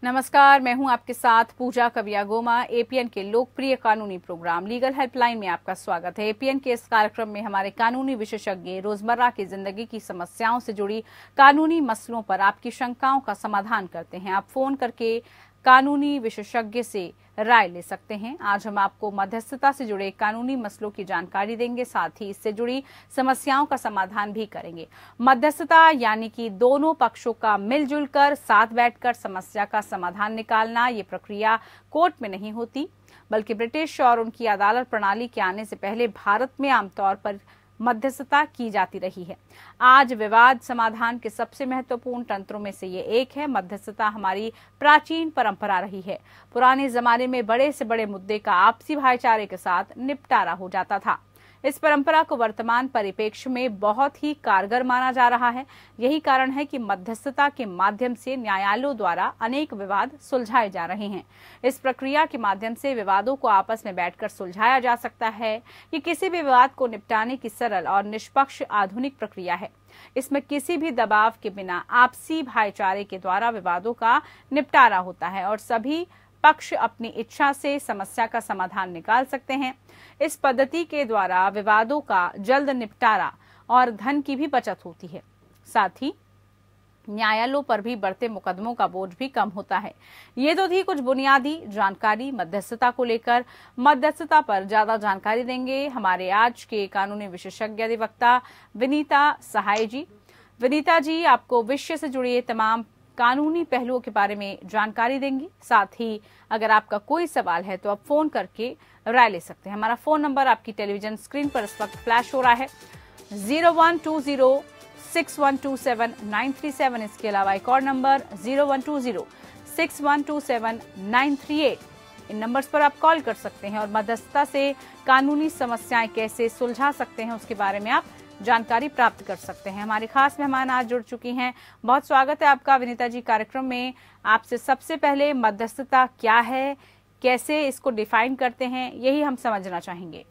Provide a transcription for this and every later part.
नमस्कार, मैं हूं आपके साथ पूजा कविया गोमा। एपीएन के लोकप्रिय कानूनी प्रोग्राम लीगल हेल्पलाइन में आपका स्वागत है। एपीएन के इस कार्यक्रम में हमारे कानूनी विशेषज्ञ रोजमर्रा की जिंदगी की समस्याओं से जुड़ी कानूनी मसलों पर आपकी शंकाओं का समाधान करते हैं। आप फोन करके कानूनी विशेषज्ञ से राय ले सकते हैं। आज हम आपको मध्यस्थता से जुड़े कानूनी मसलों की जानकारी देंगे, साथ ही इससे जुड़ी समस्याओं का समाधान भी करेंगे। मध्यस्थता यानी कि दोनों पक्षों का मिलजुल कर साथ बैठकर समस्या का समाधान निकालना। ये प्रक्रिया कोर्ट में नहीं होती, बल्कि ब्रिटिश और उनकी अदालत प्रणाली के आने से पहले भारत में आमतौर पर मध्यस्थता की जाती रही है। आज विवाद समाधान के सबसे महत्वपूर्ण तंत्रों में से ये एक है। मध्यस्थता हमारी प्राचीन परंपरा रही है। पुराने जमाने में बड़े से बड़े मुद्दे का आपसी भाईचारे के साथ निपटारा हो जाता था। इस परंपरा को वर्तमान परिप्रेक्ष्य में बहुत ही कारगर माना जा रहा है। यही कारण है कि मध्यस्थता के माध्यम से न्यायालयों द्वारा अनेक विवाद सुलझाए जा रहे हैं। इस प्रक्रिया के माध्यम से विवादों को आपस में बैठकर सुलझाया जा सकता है। ये किसी भी विवाद को निपटाने की सरल और निष्पक्ष आधुनिक प्रक्रिया है। इसमें किसी भी दबाव के बिना आपसी भाईचारे के द्वारा विवादों का निपटारा होता है और सभी पक्ष अपनी इच्छा से समस्या का समाधान निकाल सकते हैं। इस पद्धति के द्वारा विवादों का जल्द निपटारा और धन की भी बचत होती है। साथ ही न्यायालयों पर भी बढ़ते मुकदमों का बोझ भी कम होता है। ये तो थी कुछ बुनियादी जानकारी मध्यस्थता को लेकर। मध्यस्थता पर ज्यादा जानकारी देंगे हमारे आज के कानूनी विशेषज्ञ अधिवक्ता विनीता सहाय जी। विनीता जी आपको विषय से जुड़े तमाम कानूनी पहलुओं के बारे में जानकारी देंगी। साथ ही अगर आपका कोई सवाल है तो आप फोन करके राय ले सकते हैं। हमारा फोन नंबर आपकी टेलीविजन स्क्रीन पर इस वक्त फ्लैश हो रहा है 01206127 इसके अलावा एक और नंबर 01206127 इन नंबर्स पर आप कॉल कर सकते हैं और मध्यस्थता से कानूनी समस्याएं कैसे सुलझा सकते हैं उसके बारे में आप जानकारी प्राप्त कर सकते हैं। हमारी खास मेहमान आज जुड़ चुकी हैं। बहुत स्वागत है आपका विनीता जी कार्यक्रम में। आपसे सबसे पहले मध्यस्थता क्या है, कैसे इसको डिफाइन करते हैं, यही हम समझना चाहेंगे।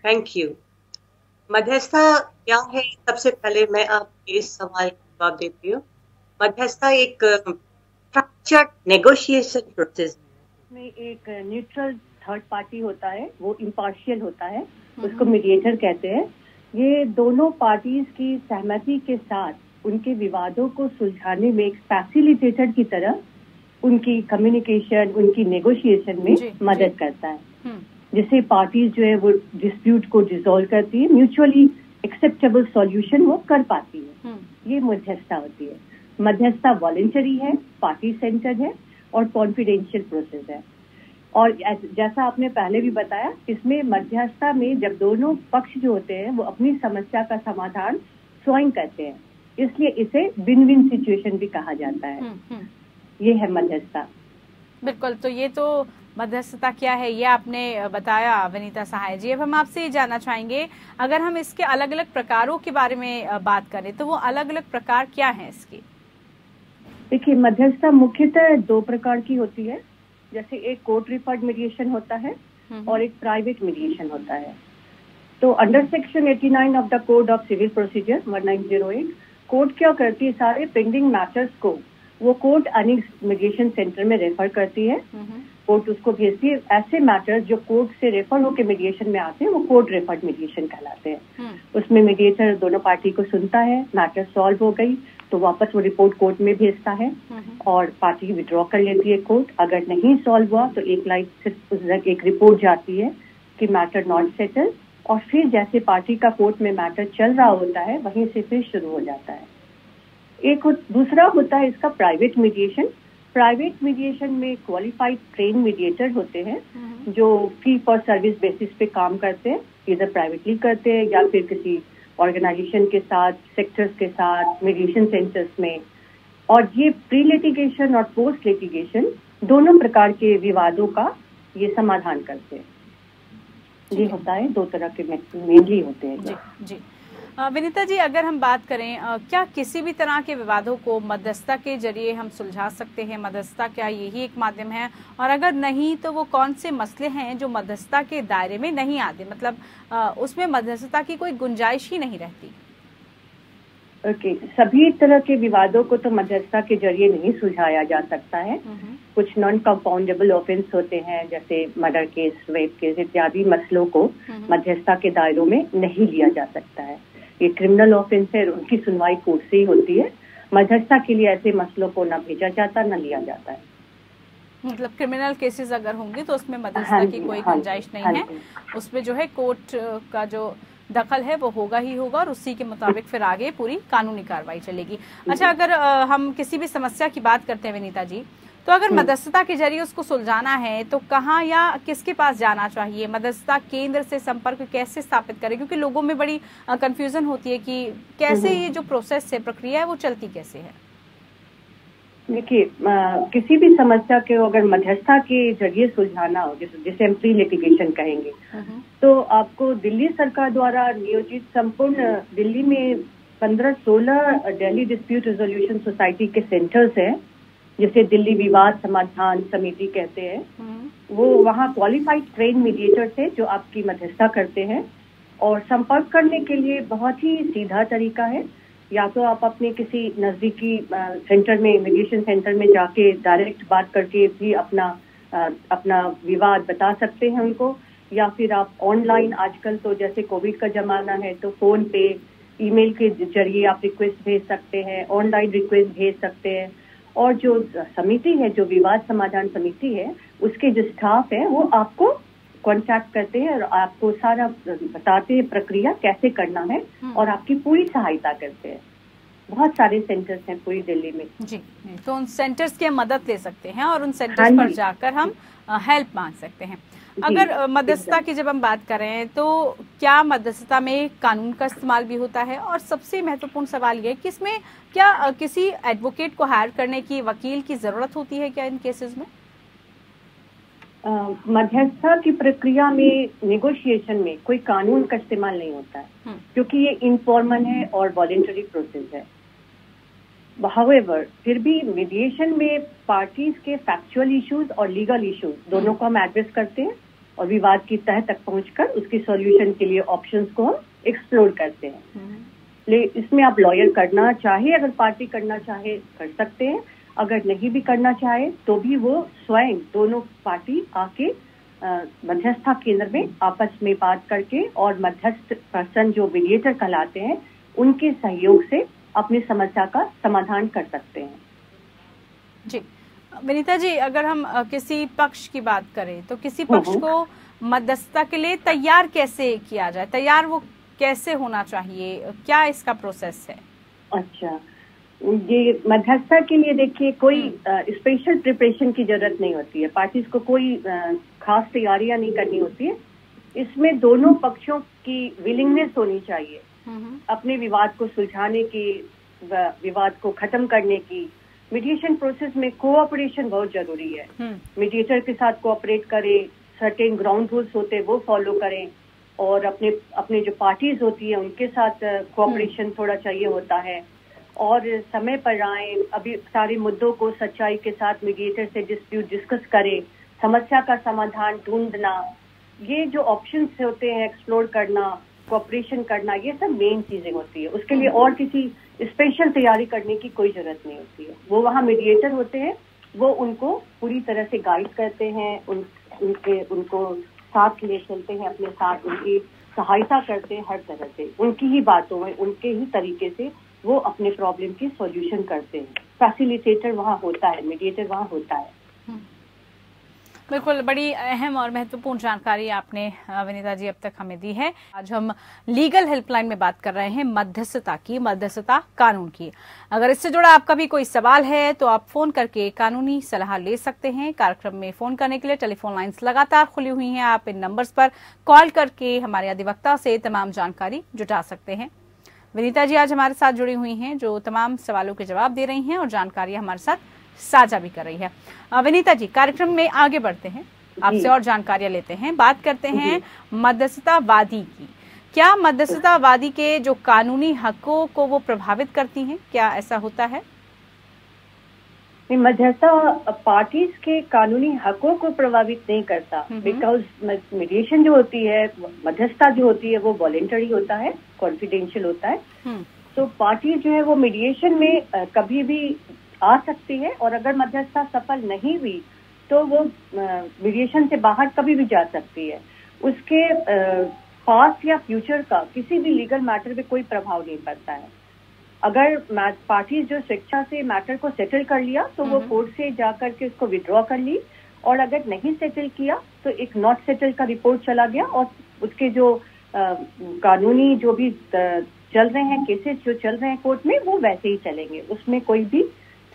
Thank you. मध्यस्थता क्या है, सबसे पहले मैं आपके इस सवाल का जवाब देती हूँ। मध्यस्थता एक स्ट्रक्चर्ड नेगोशिएशन प्रोसेस में एक न्यूट्रल थर्ड पार्टी होता है, वो इम्पार्शियल होता है, उसको मीडिएटर कहते हैं। ये दोनों पार्टीज की सहमति के साथ उनके विवादों को सुलझाने में एक फैसिलिटेटर की तरह उनकी कम्युनिकेशन, उनकी नेगोशिएशन में मदद करता है, जिससे पार्टीज जो है वो डिस्प्यूट को डिसॉल्व करती है, म्यूचुअली एक्सेप्टेबल सॉल्यूशन वो कर पाती है। ये मध्यस्थता होती है। मध्यस्थता वॉलंटरी है, पार्टी सेंटर्ड है और कॉन्फिडेंशियल प्रोसेस है। और जैसा आपने पहले भी बताया, इसमें मध्यस्थता में जब दोनों पक्ष जो होते हैं वो अपनी समस्या का समाधान स्वयं करते हैं, इसलिए इसे विन विन सिचुएशन भी कहा जाता है। ये है मध्यस्थता। बिल्कुल, तो ये तो मध्यस्थता क्या है ये आपने बताया विनीता सहाय जी। अब हम आपसे ये जानना चाहेंगे, अगर हम इसके अलग अलग प्रकारों के बारे में बात करें तो वो अलग अलग प्रकार क्या हैं इसके? देखिए, मध्यस्थता मुख्यतः दो प्रकार की होती है। जैसे एक कोर्ट रिफर्ड मीडिएशन होता है और एक प्राइवेट मीडिएशन होता है। तो under section 89 of the code of civil procedure 1908 court क्या करती है, सारे पेंडिंग मैटर्स को वो कोर्ट अनेक्स मीडिएशन सेंटर में रेफर करती है। कोर्ट उसको भेजती है। ऐसे मैटर्स जो कोर्ट से रेफर होकर मीडिएशन में आते हैं वो कोर्ट रेफर्ड मीडिएशन कहलाते हैं। उसमें मीडिएटर दोनों पार्टी को सुनता है, मैटर सॉल्व हो गई तो वापस वो रिपोर्ट कोर्ट में भेजता है और पार्टी विड्रॉ कर लेती है कोर्ट। अगर नहीं सॉल्व हुआ तो एक लाइन सिर्फ एक रिपोर्ट जाती है कि मैटर नॉट सेटल, और फिर जैसे पार्टी का कोर्ट में मैटर चल रहा होता है वहीं से फिर शुरू हो जाता है। दूसरा होता है इसका प्राइवेट मीडिएशन। प्राइवेट मीडिएशन में क्वालिफाइड ट्रेन मीडिएटर होते हैं जो फी फॉर सर्विस बेसिस पे काम करते हैं, इधर प्राइवेटली करते हैं या फिर किसी ऑर्गेनाइजेशन के साथ, सेक्टर्स के साथ, मीडिएशन सेंटर्स में। और ये प्री लिटिगेशन और पोस्ट लिटिगेशन दोनों प्रकार के विवादों का ये समाधान करते हैं। ये होता है, दो तरह के मेनली होते हैं। जी विनीता जी, अगर हम बात करें क्या किसी भी तरह के विवादों को मध्यस्थता के जरिए हम सुलझा सकते हैं? मध्यस्थता क्या यही एक माध्यम है, और अगर नहीं तो वो कौन से मसले हैं जो मध्यस्थता के दायरे में नहीं आते, मतलब उसमें मध्यस्थता की कोई गुंजाइश ही नहीं रहती? ओके, सभी तरह के विवादों को तो मध्यस्थता के जरिए नहीं सुलझाया जा सकता है। कुछ नॉन कंपाउंडेबल ऑफेंस होते हैं, जैसे मर्डर केस, रेप केस इत्यादि मसलों को मध्यस्थता के दायरों में नहीं लिया जा सकता है। ये क्रिमिनल ऑफेंस है, उनकी सुनवाई कोर्ट से ही होती है। मध्यस्थता के लिए ऐसे मसलों को न भेजा जाता न लिया जाता है। मतलब क्रिमिनल केसेस अगर होंगे तो उसमें मध्यस्थता की कोई गुंजाइश नहीं है, उसमें जो है कोर्ट का जो दखल है वो होगा ही होगा और उसी के मुताबिक फिर आगे पूरी कानूनी कार्रवाई चलेगी। अच्छा, अगर हम किसी भी समस्या की बात करते हैं विनीता जी, तो अगर मध्यस्थता के जरिए उसको सुलझाना है तो कहाँ या किसके पास जाना चाहिए? मध्यस्थता केंद्र से संपर्क कैसे स्थापित करें? क्योंकि लोगों में बड़ी कंफ्यूजन होती है कि कैसे ये जो प्रोसेस है, प्रक्रिया है, वो चलती कैसे है। देखिए, किसी भी समस्या को अगर मध्यस्थता के जरिए सुलझाना हो, जिसे हम प्री लिटिगेशन कहेंगे, तो आपको दिल्ली सरकार द्वारा नियोजित संपूर्ण दिल्ली में 15-16 दिल्ली डिस्प्यूट रेजोल्यूशन सोसाइटी के सेंटर्स हैं, जिसे दिल्ली विवाद समाधान समिति कहते हैं। वो वहाँ क्वालिफाइड ट्रेन मीडिएटर्स है जो आपकी मध्यस्थता करते हैं। और संपर्क करने के लिए बहुत ही सीधा तरीका है, या तो आप अपने किसी नजदीकी सेंटर में, मीडिएशन सेंटर में जाके डायरेक्ट बात करके भी अपना विवाद बता सकते हैं उनको, या फिर आप ऑनलाइन, आजकल तो जैसे कोविड का जमाना है तो फोन पे, ईमेल के जरिए आप रिक्वेस्ट भेज सकते हैं, ऑनलाइन रिक्वेस्ट भेज सकते हैं। और जो समिति है, जो विवाद समाधान समिति है, उसके जो स्टाफ है वो आपको कांटेक्ट करते हैं और आपको सारा बताते हैं प्रक्रिया कैसे करना है और आपकी पूरी सहायता करते हैं। बहुत सारे सेंटर्स हैं पूरी दिल्ली में जी, तो उन सेंटर्स की हम मदद ले सकते हैं और उन सेंटर्स पर जाकर हम हेल्प मांग सकते हैं। अगर मध्यस्थता की जब हम बात करें तो क्या मध्यस्थता में कानून का इस्तेमाल भी होता है? और सबसे महत्वपूर्ण सवाल ये है कि इसमें क्या किसी एडवोकेट को हायर करने की, वकील की जरूरत होती है क्या इन केसेस में? मध्यस्थता की प्रक्रिया में, नेगोशिएशन में कोई कानून का इस्तेमाल नहीं होता है, क्योंकि ये इनफॉर्मल है और वॉलेंटरी प्रोसेस है। हाउएवर, फिर भी मीडिएशन में पार्टीज के फैक्चुअल इश्यूज और लीगल इश्यूज दोनों को हम एड्रेस करते हैं और विवाद की तह तक पहुंचकर उसकी सॉल्यूशन के लिए ऑप्शंस को हम एक्सप्लोर करते हैं। इसमें आप लॉयर करना चाहे, अगर पार्टी करना चाहे कर सकते हैं, अगर नहीं भी करना चाहे तो भी वो स्वयं दोनों पार्टी आके मध्यस्थता केंद्र में आपस में बात करके और मध्यस्थ पर्सन जो मीडिएटर कहलाते हैं उनके सहयोग से अपनी समस्या का समाधान कर सकते हैं। जी विनीता जी, अगर हम किसी पक्ष की बात करें तो किसी पक्ष को मध्यस्थता के लिए तैयार कैसे किया जाए? तैयार वो कैसे होना चाहिए? क्या इसका प्रोसेस है? अच्छा, ये मध्यस्थता के लिए देखिए कोई स्पेशल प्रिपरेशन की जरूरत नहीं होती है। पार्टीज को कोई खास तैयारियां नहीं करनी होती है। इसमें दोनों पक्षों की विलिंगनेस होनी चाहिए अपने विवाद को सुलझाने की, विवाद को खत्म करने की। मीडिएशन प्रोसेस में कोऑपरेशन बहुत जरूरी है। मीडिएटर के साथ कोऑपरेट करें, सर्टेन ग्राउंड रूल्स होते हैं वो फॉलो करें, और अपने जो पार्टीज होती है उनके साथ कोऑपरेशन थोड़ा चाहिए होता है, और समय पर आए, अभी सारे मुद्दों को सच्चाई के साथ मीडिएटर से डिस्कस करें, समस्या का समाधान ढूंढना, ये जो ऑप्शंस होते हैं, एक्सप्लोर करना, कोऑपरेशन करना, ये सब मेन चीजें होती है। उसके लिए और किसी स्पेशल तैयारी करने की कोई जरूरत नहीं होती है। वो वहाँ मीडिएटर होते हैं, वो उनको पूरी तरह से गाइड करते हैं, उनको साथ ले चलते हैं, अपने साथ उनकी सहायता करते हैं हर तरह से, उनकी ही बातों में, उनके ही तरीके से वो अपने प्रॉब्लम की सॉल्यूशन करते हैं। फैसिलिटेटर वहाँ होता है, मीडिएटर वहाँ होता है। बिल्कुल, बड़ी अहम और महत्वपूर्ण जानकारी आपने विनीता जी अब तक हमें दी है। आज हम लीगल हेल्पलाइन में बात कर रहे हैं मध्यस्थता की, मध्यस्थता कानून की। अगर इससे जुड़ा आपका भी कोई सवाल है तो आप फोन करके कानूनी सलाह ले सकते हैं। कार्यक्रम में फोन करने के लिए टेलीफोन लाइंस लगातार खुली हुई हैं। आप इन नंबर्स पर कॉल करके हमारे अधिवक्ता से तमाम जानकारी जुटा सकते हैं। विनीता जी आज हमारे साथ जुड़ी हुई हैं, जो तमाम सवालों के जवाब दे रही हैं और जानकारी हमारे साथ साझा भी कर रही है। विनीता जी, कार्यक्रम में आगे बढ़ते हैं, आपसे और जानकारियां लेते हैं, बात करते हैं मध्यस्थतावादी की। क्या मध्यस्थतावादी के जो कानूनी हकों को वो प्रभावित करती हैं? क्या ऐसा होता है? मध्यस्थता पार्टीज के कानूनी हकों को प्रभावित नहीं करता, बिकॉज मीडिएशन जो होती है, मध्यस्थता जो होती है, वो वॉलेंटरी होता है, कॉन्फिडेंशियल होता है। तो पार्टी जो है वो मीडिएशन में कभी भी आ सकती है, और अगर मध्यस्थता सफल नहीं हुई तो वो मीडिएशन से बाहर कभी भी जा सकती है। उसके पास्ट या फ्यूचर का किसी भी लीगल मैटर पे कोई प्रभाव नहीं पड़ता है। अगर पार्टी जो स्वेच्छा से मैटर को सेटल कर लिया तो वो कोर्ट से जाकर के उसको विड्रॉ कर ली, और अगर नहीं सेटल किया तो एक नॉट सेटल का रिपोर्ट चला गया, और उसके जो कानूनी जो भी चल रहे हैं केसेस जो चल रहे हैं कोर्ट में वो वैसे ही चलेंगे, उसमें कोई भी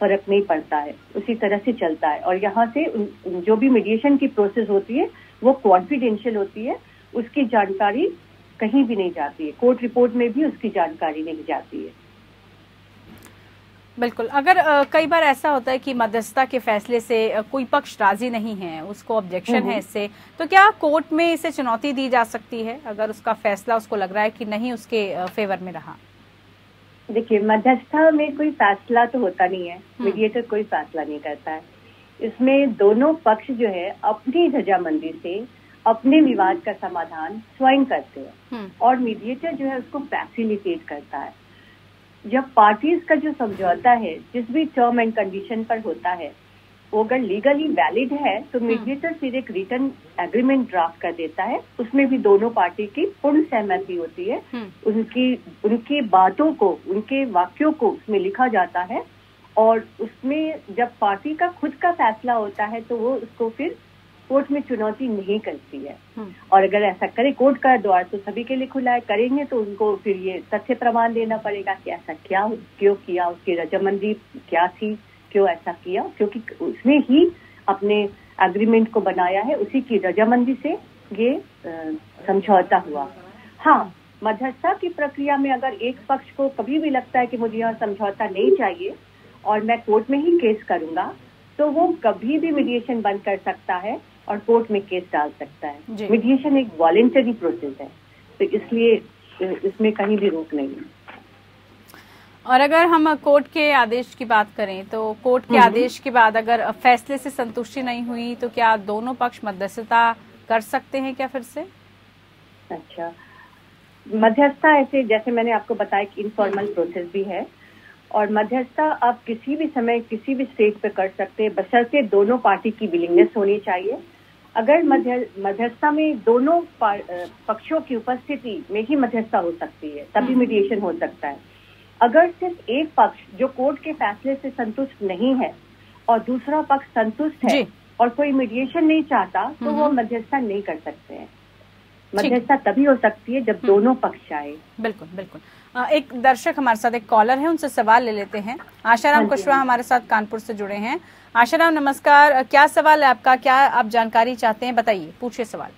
फर्क नहीं पड़ता है, उसी तरह से चलता है। और यहाँ से जो भी मीडिएशन की प्रोसेस होती है वो कॉन्फिडेंशियल होती है, उसकी जानकारी कहीं भी नहीं जाती है, कोर्ट रिपोर्ट में भी उसकी जानकारी नहीं जाती है। बिल्कुल। अगर कई बार ऐसा होता है कि मध्यस्थता के फैसले से कोई पक्ष राजी नहीं है, उसको ऑब्जेक्शन है इससे, तो क्या कोर्ट में इसे चुनौती दी जा सकती है अगर उसका फैसला उसको लग रहा है कि नहीं उसके फेवर में रहा? देखिए, मध्यस्थता में कोई फैसला तो होता नहीं है, मीडिएटर कोई फैसला नहीं करता है। इसमें दोनों पक्ष जो है अपनी रजामंदी से अपने विवाद का समाधान स्वयं करते हैं, और मीडिएटर जो है उसको फैसिलिटेट करता है। जब पार्टीज का जो समझौता है जिस भी टर्म एंड कंडीशन पर होता है वो अगर लीगली वैलिड है तो मीडिएटर फिर एक रिटर्न एग्रीमेंट ड्राफ्ट कर देता है, उसमें भी दोनों पार्टी की पूर्ण सहमति होती है, उनकी बातों को, उनके वाक्यों को उसमें लिखा जाता है, और उसमें जब पार्टी का खुद का फैसला होता है तो वो उसको फिर कोर्ट में चुनौती नहीं करती है। और अगर ऐसा करे कोर्ट का द्वार तो सभी के लिए खुला है, करेंगे तो उनको फिर ये तथ्य प्रमाण देना पड़ेगा कि ऐसा क्या क्यों किया, उसकी रजामंदी क्या थी, क्यों ऐसा किया, क्योंकि उसने ही अपने एग्रीमेंट को बनाया है, उसी की रजामंदी से ये समझौता हुआ। हाँ, मध्यस्थता की प्रक्रिया में अगर एक पक्ष को कभी भी लगता है कि मुझे यहाँ समझौता नहीं चाहिए और मैं कोर्ट में ही केस करूंगा, तो वो कभी भी मीडिएशन बंद कर सकता है और कोर्ट में केस डाल सकता है। मीडिएशन एक वॉलंटरी प्रोसेस है, तो इसलिए इसमें कहीं भी रोक नहीं है। और अगर हम कोर्ट के आदेश की बात करें तो कोर्ट के आदेश के बाद अगर फैसले से संतुष्टि नहीं हुई तो क्या दोनों पक्ष मध्यस्थता कर सकते हैं क्या फिर से? अच्छा, मध्यस्थता ऐसे जैसे मैंने आपको बताया कि इनफॉर्मल प्रोसेस भी है, और मध्यस्थता आप किसी भी समय किसी भी स्टेज पे कर सकते हैं, बशर्ते दोनों पार्टी की विलिंगनेस होनी चाहिए। अगर मध्यस्थता में दोनों पक्षों की उपस्थिति में ही मध्यस्थता हो सकती है, तभी मीडिएशन हो सकता है। अगर सिर्फ एक पक्ष जो कोर्ट के फैसले से संतुष्ट नहीं है और दूसरा पक्ष संतुष्ट है और कोई मीडिएशन नहीं चाहता तो वो मध्यस्थता नहीं कर सकते हैं। मध्यस्थता तभी हो सकती है जब दोनों पक्ष चाहे। बिल्कुल बिल्कुल। एक दर्शक हमारे साथ, एक कॉलर है, उनसे सवाल ले लेते हैं। आशाराम कुशवाहा हमारे साथ कानपुर से जुड़े हैं। आशाराम नमस्कार, क्या सवाल है आपका, क्या आप जानकारी चाहते हैं, बताइए, पूछिए सवाल।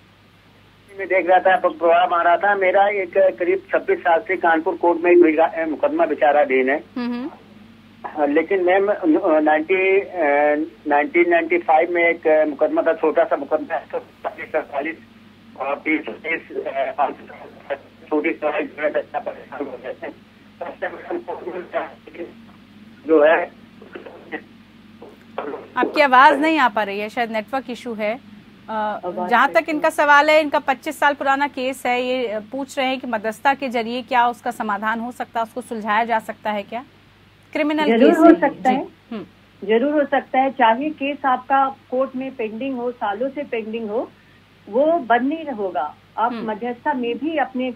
मैं देख रहा था, प्रोग्राम आ रहा था, मेरा एक करीब 26 साल से कानपुर कोर्ट में एक मुकदमा विचाराधीन है, लेकिन मैम 1995 में एक मुकदमा था, छोटा सा मुकदमा, 47 और 30 छोटी जो है। आपकी आवाज नहीं आ पा रही है, शायद नेटवर्क इशू है। जहाँ तक इनका सवाल है, इनका 25 साल पुराना केस है, ये पूछ रहे हैं कि मध्यस्थता के जरिए क्या उसका समाधान हो सकता है, उसको सुलझाया जा सकता है क्या? क्रिमिनल केस हो सकता है, जरूर हो सकता है। चाहे केस आपका कोर्ट में पेंडिंग हो, सालों से पेंडिंग हो, वो बंद नहीं होगा। आप मध्यस्थता में भी अपने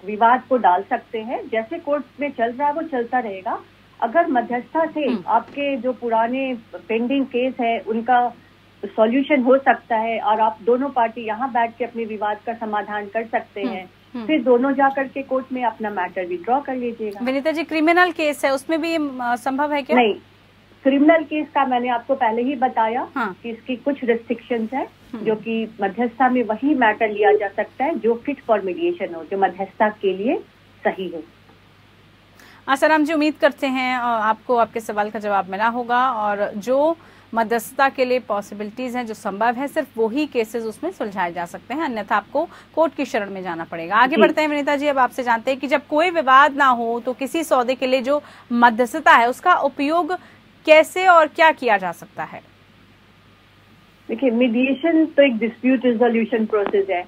विवाद को डाल सकते हैं, जैसे कोर्ट में चल रहा है वो चलता रहेगा। अगर मध्यस्थता से आपके जो पुराने पेंडिंग केस है उनका सॉल्यूशन हो सकता है और आप दोनों पार्टी यहाँ बैठ के अपने विवाद का समाधान कर सकते हैं, फिर दोनों जाकर के कोर्ट में अपना मैटर विड्रॉ कर लीजिएगा। विनीता जी, क्रिमिनल केस है, उसमें भी संभव है क्या? नहीं, क्रिमिनल केस का मैंने आपको पहले ही बताया कि इसकी कुछ रिस्ट्रिक्शंस है, जो कि मध्यस्थता में वही मैटर लिया जा सकता है जो फिट फॉर मीडिएशन हो, जो मध्यस्थता के लिए सही हो। आसाराम जी, उम्मीद करते हैं आपको आपके सवाल का जवाब मिला होगा, और जो मध्यस्थता के लिए पॉसिबिलिटीज हैं, जो संभव है, सिर्फ वही केसेस उसमें सुलझाए जा सकते हैं, अन्यथा आपको कोर्ट की शरण में जाना पड़ेगा। आगे बढ़ते हैं विनीता जी, अब आपसे जानते हैं कि जब कोई विवाद ना हो तो किसी सौदे के लिए जो मध्यस्थता है उसका उपयोग कैसे और क्या किया जा सकता है? देखिए, मीडिएशन तो एक डिस्प्यूट रिजोल्यूशन प्रोसेस है।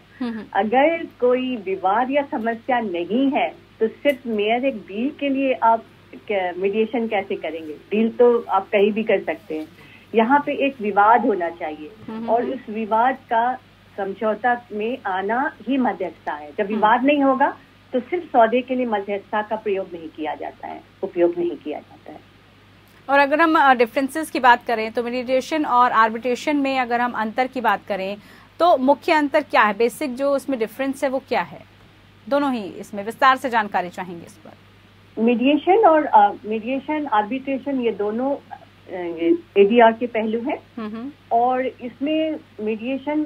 अगर कोई विवाद या समस्या नहीं है तो सिर्फ मेयर एक डील के लिए आप मीडिएशन कैसे करेंगे? डील तो आप कहीं भी कर सकते हैं। यहाँ पे एक विवाद होना चाहिए और उस विवाद का समझौता में आना ही मध्यस्थता है। जब विवाद नहीं होगा तो सिर्फ सौदे के लिए मध्यस्थता का प्रयोग नहीं किया जाता है, उपयोग नहीं किया जाता है। और अगर हम डिफरेंसेस की बात करें तो मीडिएशन और आर्बिट्रेशन में अगर हम अंतर की बात करें तो मुख्य अंतर क्या है? बेसिक जो उसमें डिफरेंस है वो क्या है? दोनों ही इसमें विस्तार से जानकारी चाहेंगे इस पर। मीडिएशन और मीडिएशन आर्बिट्रेशन ये दोनों एडीआर के पहलू हैं और इसमें मीडिएशन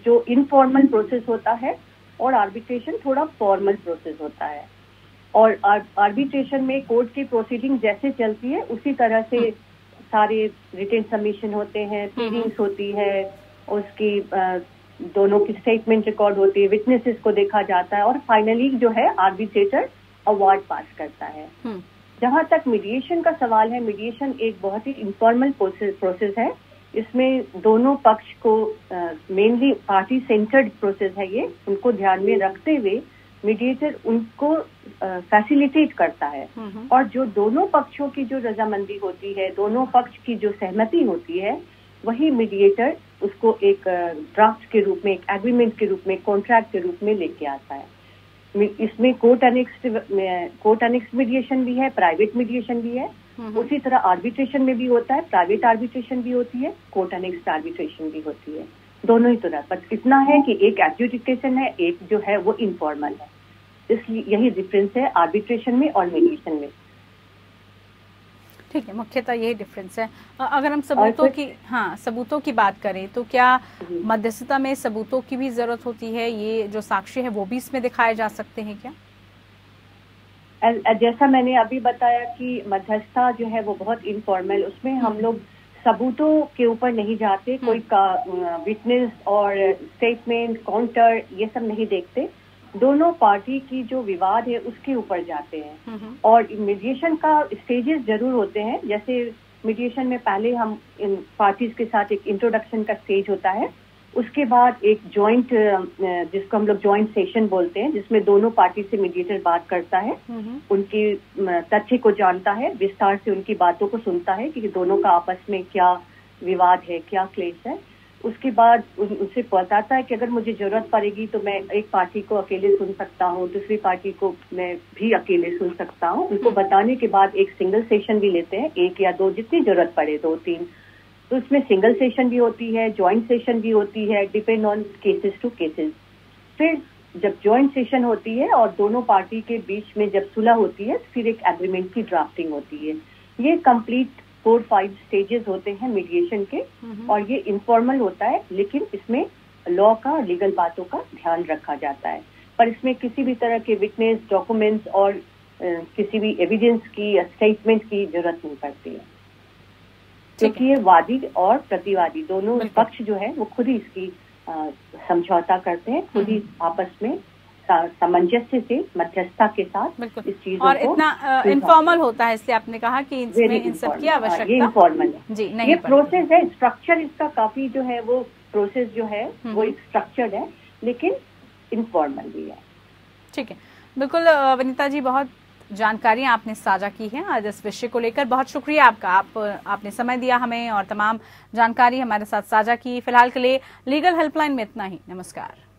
जो इनफॉर्मल प्रोसेस होता है और आर्बिट्रेशन थोड़ा फॉर्मल प्रोसेस होता है। और आर्बिट्रेशन में कोर्ट की प्रोसीडिंग जैसे चलती है उसी तरह से सारे रिटन सबमिशन होते हैं, हियरिंग्स होती है, उसकी दोनों की स्टेटमेंट रिकॉर्ड होती है, विटनेसेस को देखा जाता है और फाइनली जो है आर्बिट्रेटर अवार्ड पास करता है। जहां तक मीडिएशन का सवाल है, मीडिएशन एक बहुत ही इनफॉर्मल प्रोसेस है। इसमें दोनों पक्ष को मेनली पार्टी सेंटर्ड प्रोसेस है ये, उनको ध्यान में रखते हुए मीडिएटर उनको फैसिलिटेट करता है और जो दोनों पक्षों की जो रजामंदी होती है, दोनों पक्ष की जो सहमति होती है, वही मीडिएटर उसको एक ड्राफ्ट के रूप में, एक एग्रीमेंट के रूप में, कॉन्ट्रैक्ट के रूप में लेके आता है। इसमें कोर्ट अनेक्स मीडिएशन भी है, प्राइवेट मीडिएशन भी है। उसी तरह आर्बिट्रेशन में भी होता है, प्राइवेट आर्बिट्रेशन भी होती है, कोर्ट अनेक्स आर्बिट्रेशन भी होती है, दोनों ही तरह। पर इतना है कि एक एडजुडिकेशन है, एक जो है वो इनफॉर्मल है। इसलिए यही डिफरेंस है आर्बिट्रेशन में और मीडिएशन में। ठीक है, मुख्यतः यही डिफरेंस है। अगर हम सबूतों की बात करें तो क्या मध्यस्थता में सबूतों की भी जरूरत होती है? ये जो साक्ष्य है वो भी इसमें दिखाए जा सकते हैं क्या? जैसा मैंने अभी बताया कि मध्यस्थता जो है वो बहुत इनफॉर्मल, उसमें हम लोग सबूतों के ऊपर नहीं जाते, कोई विटनेस और स्टेटमेंट, काउंटर ये सब नहीं देखते, दोनों पार्टी की जो विवाद है उसके ऊपर जाते हैं। और मीडिएशन का स्टेजेस जरूर होते हैं। जैसे मीडिएशन में पहले हम इन पार्टीज के साथ एक इंट्रोडक्शन का स्टेज होता है, उसके बाद एक जॉइंट जिसको हम लोग जॉइंट सेशन बोलते हैं, जिसमें दोनों पार्टी से मीडिएटर बात करता है, उनकी तथ्य को जानता है, विस्तार से उनकी बातों को सुनता है कि दोनों का आपस में क्या विवाद है, क्या क्लेश है। उसके बाद उनसे बताता है कि अगर मुझे जरूरत पड़ेगी तो मैं एक पार्टी को अकेले सुन सकता हूँ, दूसरी पार्टी को मैं भी अकेले सुन सकता हूँ। उनको बताने के बाद एक सिंगल सेशन भी लेते हैं, एक या दो, जितनी जरूरत पड़े, 2-3। तो इसमें सिंगल सेशन भी होती है, ज्वाइंट सेशन भी होती है, depend on cases to cases. फिर जब ज्वाइंट सेशन होती है और दोनों पार्टी के बीच में जब सुलह होती है, फिर एक एग्रीमेंट की ड्राफ्टिंग होती है। ये कंप्लीट 4-5 स्टेजेस होते हैं मीडिएशन के और ये इनफॉर्मल होता है, लेकिन इसमें लॉ का, लीगल बातों का ध्यान रखा जाता है। पर इसमें किसी भी तरह के विटनेस, डॉक्यूमेंट्स और किसी भी एविडेंस की या स्टेटमेंट की जरूरत नहीं पड़ती है, क्योंकि ये वादी और प्रतिवादी दोनों पक्ष जो है वो खुद ही इसकी समझौता करते हैं, खुद ही आपस में सामंजस्य से मध्यस्थता के साथ इस चीजों और को इतना इनफॉर्मल होता है, इसलिए आपने कहा कि इसमें इन सब की आवश्यकता। ये इनफॉर्मल है जी, नहीं ये प्रोसेस है, स्ट्रक्चर इसका काफी जो है वो प्रोसेस जो है वो एक स्ट्रक्चर्ड है, लेकिन इनफॉर्मल भी है। ठीक है, बिल्कुल वनिता जी, बहुत जानकारियां आपने साझा की हैं आज इस विषय को लेकर। बहुत शुक्रिया आपका, आपने समय दिया हमें और तमाम जानकारी हमारे साथ साझा की। फिलहाल के लिए लीगल हेल्पलाइन में इतना ही। नमस्कार।